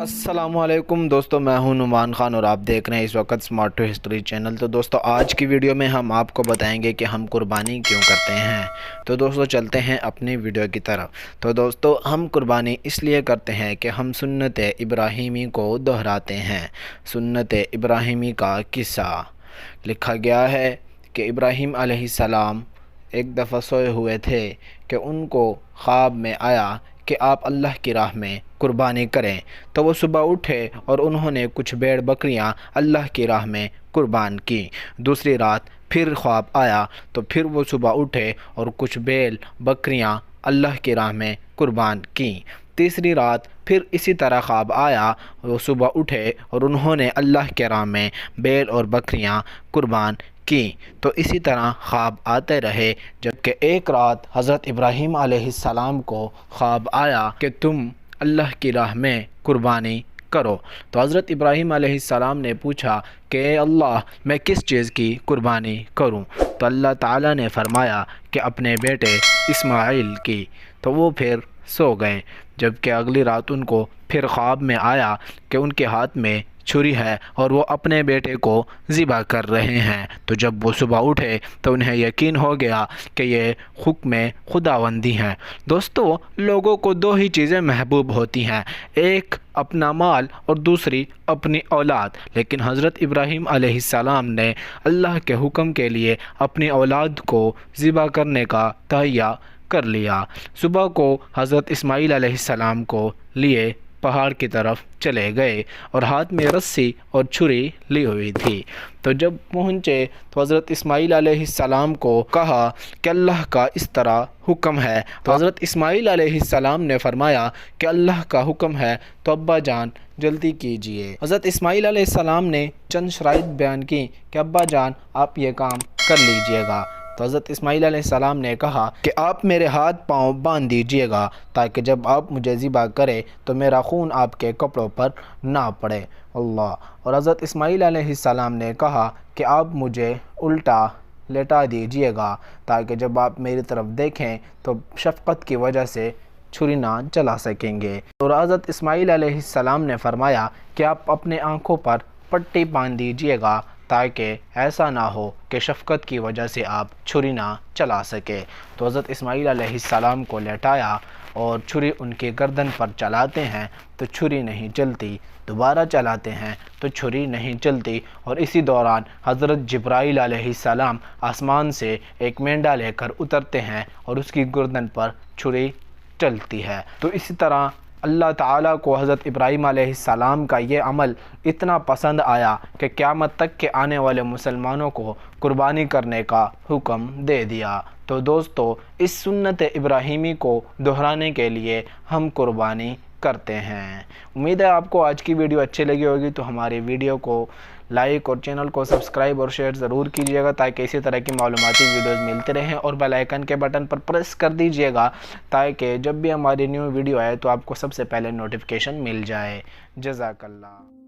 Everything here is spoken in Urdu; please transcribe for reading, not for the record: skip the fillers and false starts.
السلام علیکم دوستو، میں ہوں نعمان خان اور آپ دیکھ رہے ہیں اس وقت سمارٹ ٹو ہسٹری چینل۔ تو دوستو آج کی ویڈیو میں ہم آپ کو بتائیں گے کہ ہم قربانی کیوں کرتے ہیں۔ تو دوستو چلتے ہیں اپنی ویڈیو کی طرف۔ تو دوستو ہم قربانی اس لیے کرتے ہیں کہ ہم سنت ابراہیمی کو دہراتے ہیں۔ سنت ابراہیمی کا قصہ لکھا گیا ہے کہ ابراہیم علیہ السلام ایک دفعہ سوئے ہوئے تھے کہ ان کو خواب میں آیا کہ آپ اللہ کی راہ میں قربانی کریں، تو وہ صبح اٹھے اور انہوں نے کچھ بھیڑ بکریاں اللہ کی راہ میں قربان کی۔ دوسری رات پھر خواب آیا تو پھر وہ صبح اٹھے اور کچھ بیل بکریاں اللہ کی راہ میں قربان کیں۔ تیسری رات پھر اسی طرح خواب آیا، وہ صبح اٹھے اور انہوں نے اللہ کے راہ میں بیل اور بکریاں قربان کی۔ تو اسی طرح خواب آتے رہے، جبکہ ایک رات حضرت ابراہیم علیہ السلام کو خواب آیا کہ تم اللہ کی راہ میں قربانی کرو۔ تو حضرت ابراہیم علیہ السلام نے پوچھا کہ اے اللہ، میں کس چیز کی قربانی کروں؟ تو اللہ تعالیٰ نے فرمایا کہ اپنے بیٹے اسماعیل کی۔ تو وہ پھر سو گئے، جبکہ اگلی رات ان کو پھر خواب میں آیا کہ ان کے ہاتھ میں چھری ہے اور وہ اپنے بیٹے کو ذبح کر رہے ہیں۔ تو جب وہ صبح اٹھے تو انہیں یقین ہو گیا کہ یہ حکم خداوندی ہیں۔ دوستو لوگوں کو دو ہی چیزیں محبوب ہوتی ہیں، ایک اپنا مال اور دوسری اپنی اولاد، لیکن حضرت ابراہیم علیہ السلام نے اللہ کے حکم کے لیے اپنی اولاد کو ذبح کرنے کا تہیہ کر لیا۔ صبح کو حضرت اسماعیل علیہ السلام کو لیے پہاڑ کی طرف چلے گئے اور ہاتھ میں رسی اور چھری لی ہوئی تھی۔ تو جب پہنچے تو حضرت اسماعیل علیہ السلام کو کہا کہ اللہ کا اس طرح حکم ہے۔ تو حضرت اسماعیل علیہ السلام نے فرمایا کہ اللہ کا حکم ہے تو ابا جان جلدی کیجئے۔ حضرت اسماعیل علیہ السلام نے چند شرائط بیان کی کہ ابا جان آپ یہ کام کر لیجئے گا۔ تو حضرت اسماعیل علیہ السلام نے کہا کہ آپ میرے ہاتھ پاؤں باندھ دیجئے گا تاکہ جب آپ مجھے ذبح کرے تو میرا خون آپ کے کپڑوں پر نہ پڑے۔ اللہ۔ اور حضرت اسماعیل علیہ السلام نے کہا کہ آپ مجھے الٹا لیٹا دیجئے گا تاکہ جب آپ میری طرف دیکھیں تو شفقت کی وجہ سے چھری نہ چلا سکیں گے۔ اور حضرت اسماعیل علیہ السلام نے فرمایا کہ آپ اپنے آنکھوں پر پٹی باندھ دیجئے گا تاکہ ایسا نہ ہو کہ شفقت کی وجہ سے آپ چھری نہ چلا سکے۔ تو حضرت اسماعیل علیہ السلام کو لٹایا اور چھری ان کی گردن پر چلاتے ہیں تو چھری نہیں چلتی، دوبارہ چلاتے ہیں تو چھری نہیں چلتی، اور اسی دوران حضرت جبرائیل علیہ السلام آسمان سے ایک مینڈا لے کر اترتے ہیں اور اس کی گردن پر چھری چلتی ہے۔ تو اسی طرح اللہ تعالیٰ کو حضرت ابراہیم علیہ السلام کا یہ عمل اتنا پسند آیا کہ قیامت تک کے آنے والے مسلمانوں کو قربانی کرنے کا حکم دے دیا۔ تو دوستو اس سنت ابراہیمی کو دہرانے کے لیے ہم قربانی کرتے ہیں۔ امید ہے آپ کو آج کی ویڈیو اچھی لگی ہوگی، تو ہماری ویڈیو کو لائک اور چینل کو سبسکرائب اور شیئر ضرور کیجیے گا تاکہ اسی طرح کی معلوماتی ویڈیوز ملتے رہیں، اور بیل آئیکن کے بٹن پر پریس کر دیجیے گا تاکہ جب بھی ہماری نیو ویڈیو آئے تو آپ کو سب سے پہلے نوٹیفیکیشن مل جائے۔ جزاک اللہ۔